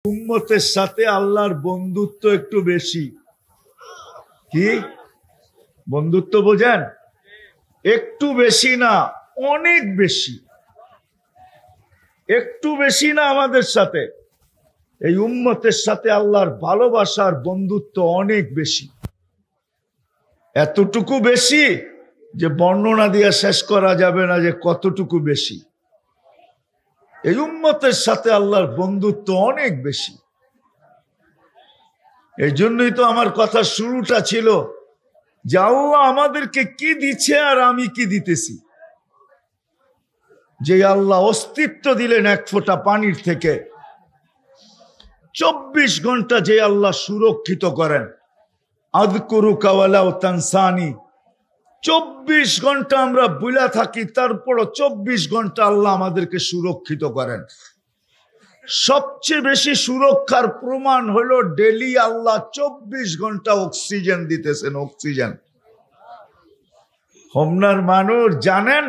উম্মতের সাথে আল্লাহর বন্ধুত্ব একটু বেশি। কি বন্ধুত্ব বোঝেন? একটু বেশি না, অনেক বেশি। একটু বেশি না, আমাদের সাথে এই উম্মতের সাথে আল্লাহর ভালোবাসার বন্ধুত্ব অনেক বেশি। এতটুকু বেশি যে বর্ণনা দিয়ে শেষ করা যাবে না যে কতটুকু বেশি। এই উম্মতের সাথে আল্লাহর বন্ধুত্ব অনেক বেশি। এই জন্যই তো আমার কথা শুরুটা ছিল যে আল্লাহ আমাদেরকে কি দিচ্ছে আর আমি কি দিতেছি। যে আল্লাহ অস্তিত্ব দিলেন এক ফোঁটা পানির থেকে, 24 ঘন্টা যে আল্লাহ সুরক্ষিত করেন, আযকুরুকা ওয়ালা তানসানি, 24 ঘন্টা আমরা বুলা থাকি, তারপরও 24 ঘন্টা আল্লাহ আমাদেরকে সুরক্ষিত করেন। সবচেয়ে বেশি সুরক্ষার প্রমাণ হলো ডেলি আল্লাহ 24 ঘন্টা অক্সিজেন দিতেছেন। অক্সিজেন হোমনার মানুষ জানেন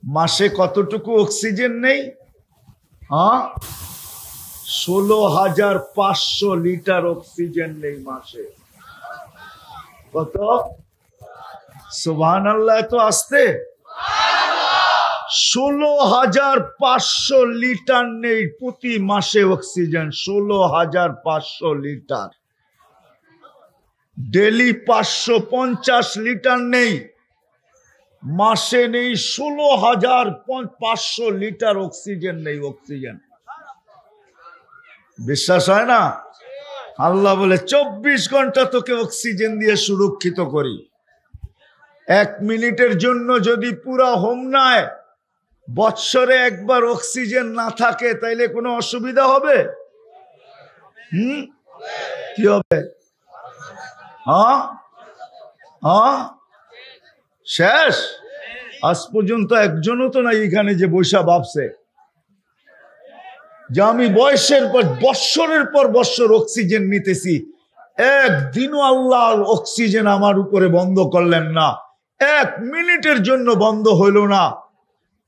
মাসে কতটুকু অক্সিজেন নেই? 16,500 লিটার অক্সিজেন নেই মাসে। কত? সুবহানাল্লাহ। তো আসতে 16,500 লিটার নেই প্রতি মাসে অক্সিজেন। 16,500 লিটার। ডেলি 550 লিটার নেই, মাসে নেই 16,500 লিটার অক্সিজেন নেই। অক্সিজেন বিশ্বাস হয় না? আল্লাহ বলে 24 ঘন্টা তোকে অক্সিজেন দিয়ে সুরক্ষিত করি। 1 মিনিটের জন্য যদি পুরা হোমনায় বৎসরে একবার অক্সিজেন না থাকে তাইলে কোনো অসুবিধা হবে? কি হবে? শেষ। আজ পর্যন্ত একজনও তো নাই এখানে যে বৈশা ভাবছে যে আমি বয়সের পর বৎসরের পর বৎসর অক্সিজেন নিতেছি, একদিনও আল্লাহ অক্সিজেন আমার উপরে বন্ধ করলেন না, 1 মিনিটের জন্য বন্ধ হইল না।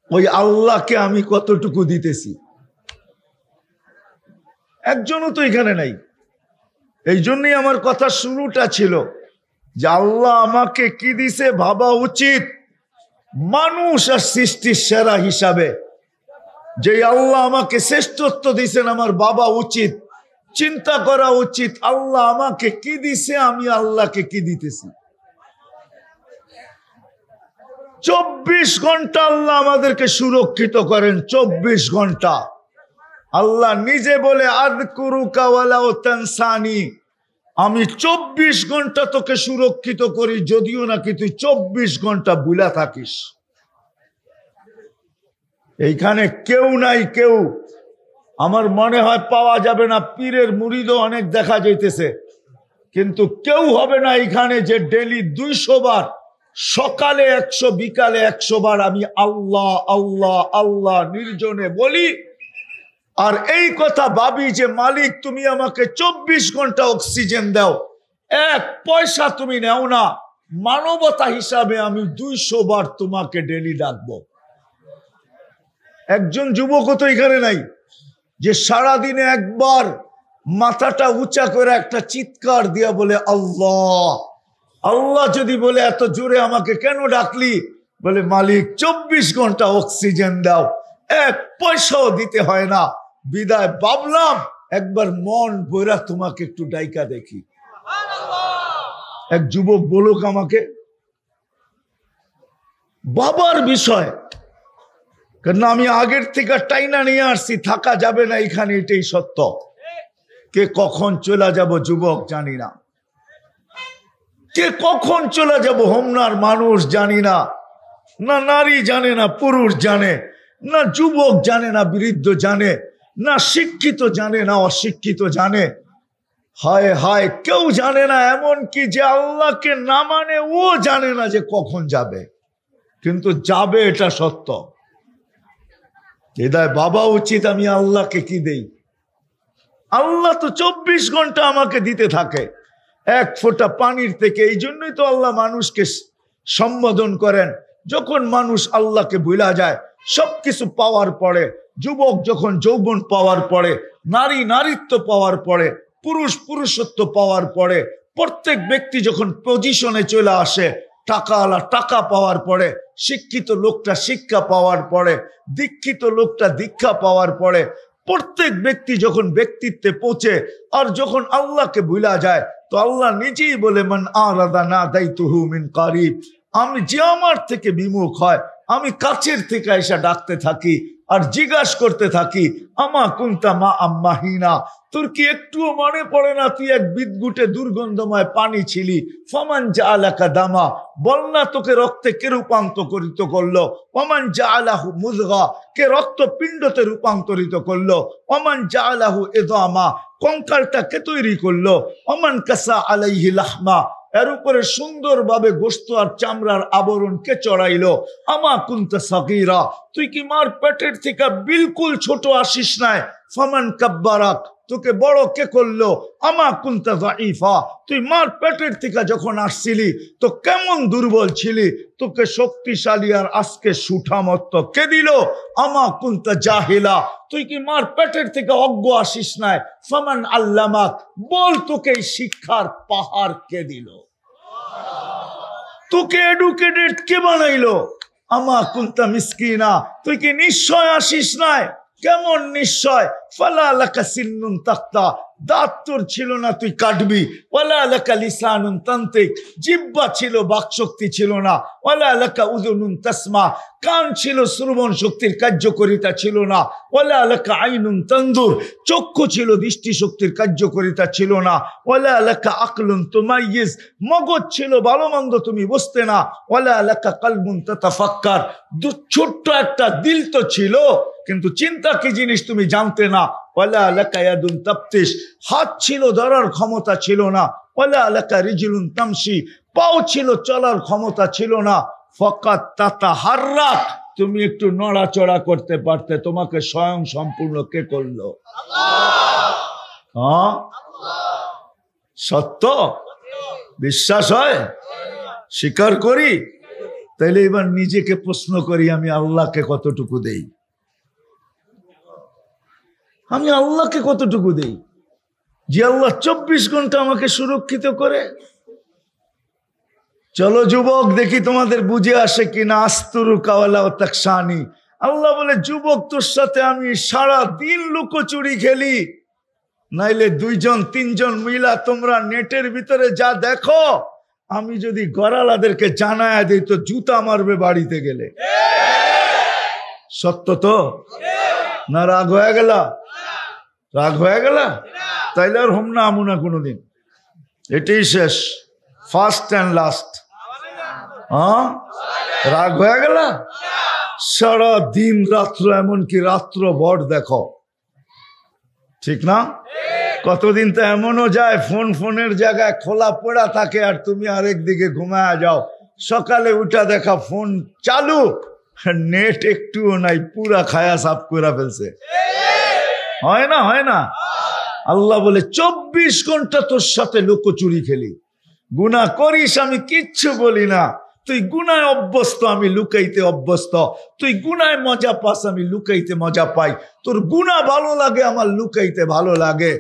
ওই আল্লাহকে আমি কতটুকু দিতেছি? একজনও তো এখানে নাই। এই জন্যই আমার কথা শুরুটা ছিল যে আল্লাহ আমাকে কি দিছে ভাবা উচিত। মানুষ আর সৃষ্টির সেরা হিসাবে যে আল্লাহ আমাকে শ্রেষ্ঠত্ব দিছেন, আমার বাবা উচিত চিন্তা করা উচিত আল্লাহ আমাকে কি দিছে, আমি আল্লাহকে কি দিতেছি। 24 ঘন্টা আল্লাহ আমাদেরকে সুরক্ষিত করেন। 24 ঘন্টা আল্লাহ নিজে বলে আযকুরুকা ওয়ালা তানসানি, আমি 24 ঘন্টা তোকে সুরক্ষিত করি, যদিও নাকি তুই 24 ঘন্টা ভুলা থাকিস। এইখানে কেউ নাই, কেউ আমার মনে হয় পাওয়া যাবে না। পীরের মুরিদও অনেক দেখা যাইতেছে, কিন্তু কেউ হবে না এখানে যে ডেলি 200 বার, সকালে 100, বিকালে 100 বার আমি আল্লাহ আল্লাহ আল্লাহ নির্জনে বলি। আর এই কথা ভাবি যে মালিক তুমি আমাকে 24 ঘন্টা অক্সিজেন দাও, 1 পয়সা তুমি নেও না, মানবতা হিসাবে আমি 200 বার তোমাকে ডেলি ডাকবো। একজন যুবকও তো এখানে নাই যে সারাদিনে একবার মাথাটা উঁচা করে একটা চিৎকার দিয়া বলে আল্লাহ আল্লাহ। যদি বলে এত জোরে আমাকে কেন ডাকলি, বলে মালিক 24 ঘন্টা অক্সিজেন দাও, 1 পয়সাও দিতে হয় না, বিদায় ভাবলাম একবার মন বইরা তোমাকে একটু ডাইকা দেখি। এক যুবক বলুক আমাকে, বাবার বিষয়, কারণ আমি আগের থেকে টাইনা নিয়ে আসছি, থাকা যাবে না এখানে, এটাই সত্য। কে কখন চলে যাব যুবক জানি না, কে কখন চলে যাব হোমনার মানুষ জানি না। না নারী জানে, না পুরুষ জানে, না যুবক জানে, না বৃদ্ধ জানে, না শিক্ষিত জানে, না অশিক্ষিত জানে। হায় হায়, কেউ জানে না। এমন কি যে আল্লাহকে না মানে ও জানে না যে কখন যাবে, কিন্তু যাবে এটা সত্য। হৃদয় বাবা উচিত আমি আল্লাহকে কি দেই। আল্লাহ তো 24 ঘন্টা আমাকে দিতে থাকে 1 ফোঁটা পানির থেকে। এই জন্যই তো আল্লাহ মানুষকে সম্বোধন করেন, যখন মানুষ আল্লাহকে ভুলা যায় সবকিছু পাওয়ার পরে, যুবক যখন যৌবন পাওয়ার পরে, নারী নারীত্ব পাওয়ার পরে, পুরুষ পুরুষত্ব পাওয়ার পরে, প্রত্যেক ব্যক্তি যখন পজিশনে চলে আসে, টাকাওয়ালা টাকা পাওয়ার পরে, শিক্ষিত লোকটা শিক্ষা পাওয়ার পরে, দীক্ষিত লোকটা দীক্ষা পাওয়ার পরে, প্রত্যেক ব্যক্তি যখন ব্যক্তিত্বে পৌঁছে আর যখন আল্লাহকে ভুলা যায়, তো আল্লাহ নিজেই বলে, মান আরাদা না দাইতুহু মিন কারিব, আমি যে আমার থেকে বিমুখ হয় আমি কাছের থেকে এসে ডাকতে থাকি আর জিজ্ঞাসা করতে থাকি, আমা কুনতা মা আম্মাহিনা, তোর কি একটুও মনে পড়ে না তুই এক বিদগুটে দুর্গন্ধময় পানি ছিলি? ফমান জাআলাকা দামা, বল না তোকে রক্তে কে রূপান্তরিত করলো? ওমান জাআলাহু মুযগা, কে রক্ত পিণ্ডতে রূপান্তরিত করলো? ওমান জাআলাহু ইযামা, কঙ্কালটা কে তৈরি করলো? ওমান কাসা আলাইহি লাহমা, এর উপরে সুন্দরভাবে গোশত আর চামড়ার আবরণ কে চড়াইলো? আমা কুনতা সাগীরা, তুই কি মার পেটের থেকে বিলকুল ছোট আসিস নাই? ফামান কাব্বারাক, তোকে বড় কে করলো? আমা কুনতা যায়ীফা, তুই মার পেটের থেকে যখন আসছিলি তো কেমন দুর্বল ছিলি? তোকে শক্তিশালী আর আজকে সুঠামত্ব কে দিল? আমা কুনতা জাহিলা, তুই কি মার পেটের থেকে অজ্ঞ আসিস নাই? ফামান আল্লামাক, বল তোকে শিক্ষার পাহাড় কে দিল? তোকে এডুকেটেড কে বানাইলো? আমা কুনতা মিসকিনা, তুই কি নিশ্চয় আসিস নাই? কেমন নিশ্চয়? ফালা লাকা সিন্নুন তাক্তা, দাঁত তোর ছিল না তুই কাটবি। ওয়ালা লাকা লিসানুন তান্তিক, জিহ্বা ছিল বাকশক্তি ছিল না। ওয়ালা লাকা উযুনুন তাসমা, কান ছিল শ্রবণ শক্তির কার্যকারিতা ছিল না। ওয়ালা লাকা আইনুন তানজুর, চক্ষু ছিল দৃষ্টি শক্তির কার্যকারিতা ছিল না। ওয়ালা লাকা আকলুন তুমাইয়িজ, মগজ ছিল ভালো মন্দ তুমি বুঝতে না। ওয়ালা লাকা কলবুন তাতাফাক্কার, ছোট্ট একটা দিল তো ছিল কিন্তু চিন্তা কি জিনিস তুমি জানতে না। ওয়ালা লাকা ইয়াদুন তাফতিশ, হাত ছিল ধরার ক্ষমতা ছিল না। ওয়ালা লাকা রিজলুন তামশি, পাও ছিল চলার ক্ষমতা ছিল না। ফাকাত তাতাহাররাক, তুমি একটু নড়াচড়া করতে পারতে, তোমাকে স্বয়ং সম্পূর্ণ কে করলো? হ্যাঁ, সত্য বিশ্বাস হয়, স্বীকার করি। তাইলে এবার নিজেকে প্রশ্ন করি, আমি আল্লাহকে কতটুকু দেই? আমি আল্লাহকে কতটুকু দেই যে আল্লাহ 24 ঘন্টা আমাকে সুরক্ষিত করে? চলো যুবক, দেখি তোমাদের বুঝে আসে কিনা। আস্তুরু কাওয়ালা ও তাকসানি, আল্লাহ বলে যুবক তোর সাথে আমি সারা দিন লুকোচুরি খেলি, নাইলে 2-3 মিলা তোমরা নেটের ভিতরে যা দেখো, আমি যদি গরালাদেরকে জানায় দিই তো জুতা মারবে বাড়িতে গেলে। সত্য তো না? রাগ হয়ে গেল? রাগ হয়ে গেল? তাইলে আর হোম না আমু না কোনোদিন, এটাই শেষ, ফার্স্ট অ্যান্ড লাস্ট। হ্যাঁ, রাগ হয়ে গেল? সারা দিন রাত্র, এমনকি রাত্র ভর দেখো, ঠিক না? কতদিন তো এমনও যায় ফোনের জায়গায় খোলা পড়া থাকে আর তুমি আরেক দিকে ঘুমায় যাও, সকালে উঠা দেখা ফোন চালু, নেট একটুও নাই, পুরা খায়া সাফ করে ফেলছে। হয় না? হয় না? আল্লাহ বলে 24 ঘন্টা তোর সাথে লুকোচুরি খেলি, গুনাহ করিস আমি কিচ্ছু বলি না, তুই গুনায় অভ্যস্ত আমি লুকাইতে অভ্যস্ত, তুই গুনায় মজা পাস আমি লুকাইতে মজা পাই, তোর গুনাহ ভালো লাগে আমার লুকাইতে ভালো লাগে।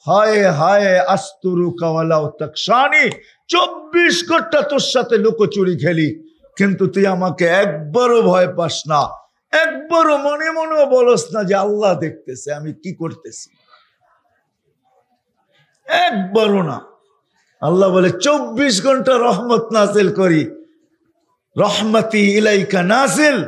হায় হায় আস্তুরু কাওয়ালা ও তাকসানি, 24 ঘন্টা তোর সাথে লুকোচুরি খেলি, কিন্তু তুই আমাকে একবারও ভয় পাস না, একবারও মনে মনেও বলস না যে আল্লাহ দেখতেছে আমি কি করতেছি, একবারও না। আল্লাহ বলে 24 ঘন্টা রহমত নাজিল করি, রহমতি ইলাইকা নাজিল।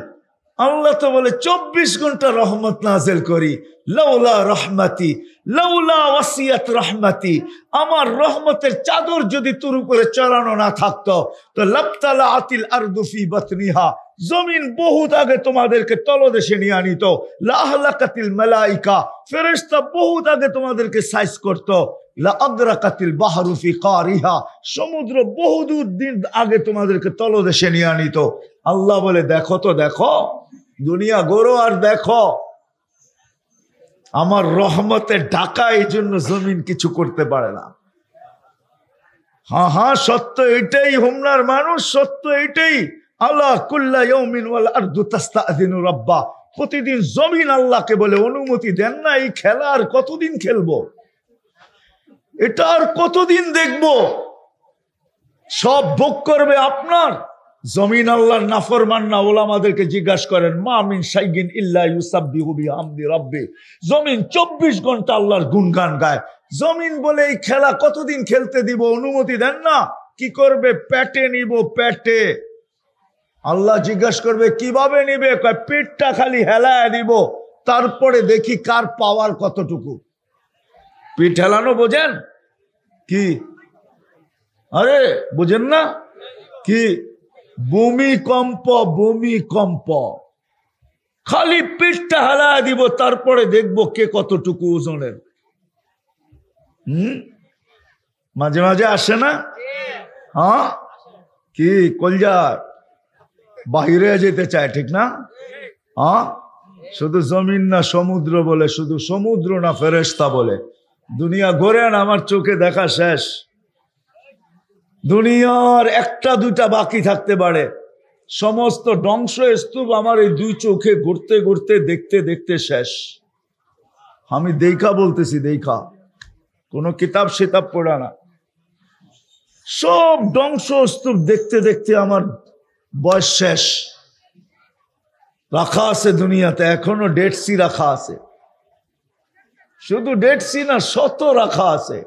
আল্লাহ তো বলে 24 ঘন্টা রহমত নাজিল করি। লাউলা রহমতি, লাউলা ওয়াসিয়াত রহমতি, আমার রহমতের চাদর যদি তোর উপরে চড়ানো না থাকতো তো লাবতালা আতিল আরদু ফি বাতনিহা, জমিন বহুত আগে তোমাদেরকে তলদেশে নিয়ে আনিত। লাহলাকাতিল মালাইকা, ফেরেশতা বহুত আগে তোমাদেরকে সাইজ করতো। লা আদরাকাতিল বাহরু ফি কারিহা, সমুদ্র বহুদূর দিন আগে তোমাদেরকে তলদেশে নিয়ে আনিত। আল্লাহ বলে দেখো তো, দেখো দুনিয়া গড়ো আর দেখো, আমার রহমতের ঢাকা, এই জন্য জমিন কিছু করতে পারে না। হ্যাঁ হ্যাঁ, সত্য এটাই, হোমনার মানুষ, সত্য এটাই। আল্লাহ কুল্লা ইয়াউমিন ওয়াল আরদু তাস্তাযিনু রাব্বা, প্রতিদিন জমিন আল্লাহকে বলে অনুমতি দেন না, এই খেলা আর কতদিন খেলবো, এটা আর কতদিন দেখবো, সব ভোগ করবে আপনার জমিন। আল্লাহর নাফরমান না, ওলামাদেরকে জিজ্ঞাসা করেন, মা মিন শাইইন ইল্লা ইউসাব্বিহু বিহামদি রাব্বি, জমিন 24 ঘন্টা আল্লাহর গুণগান গায়। জমিন বলে এই খেলা কতদিন খেলতে দিব, অনুমতি দেন না, কি করবে, পেটে নিব, পেটে। আল্লাহ জিজ্ঞাসা করবে কিভাবে নিবে, পেটটা খালি হেলায় দিব, তারপরে দেখি কার পাওয়ার কতটুকু। পিঠ হেলানো বোঝেন কি? আরে বোঝেন না কি? ভূমিকম্প, ভূমিকম্প, খালি পিঠটা হেলায় দিব, তারপরে দেখবো কে কতটুকু ওজনের। মাঝে মাঝে আসে না? হ্যাঁ, কি কলজার বাহিরে যেতে চায়, ঠিক না? হ্যাঁ, শুধু জমিন না সমুদ্র বলে, শুধু সমুদ্র না ফেরেশতা বলে। দুনিয়া ঘোরেন, আমার চোখে দেখা শেষ। দুনিয়ার একটা দুটা বাকি থাকতে পারে, সমস্ত ধ্বংস স্তূপ আমার এই দুই চোখে ঘুরতে ঘুরতে দেখতে দেখতে শেষ। আমি দেখা বলতেছি, দেখা, কোন কিতাব সেতাব পড়া না। সব ধ্বংস স্তূপ দেখতে দেখতে আমার বয়স শেষ। রাখা আছে দুনিয়াতে এখনো ডেড সি রাখা আছে, শুধু ডেড সি না, শত রাখা আছে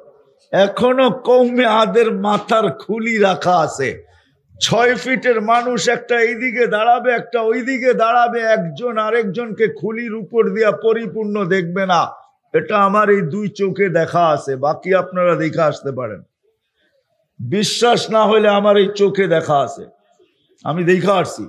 এখনো। কৌমে আদের মাথার খুলি রাখা আছে। 6 ফিটের মানুষ একটা এইদিকে দাঁড়াবে, একটা ওইদিকে দাঁড়াবে, একজন আরেকজনকে খুলির উপর দিয়া পরিপূর্ণ দেখবে না। এটা আমার এই দুই চোখে দেখা আছে, বাকি আপনারা দেখে আসতে পারেন। বিশ্বাস না হলে আমার এই চোখে দেখা আছে, আমি দেখা আসছি।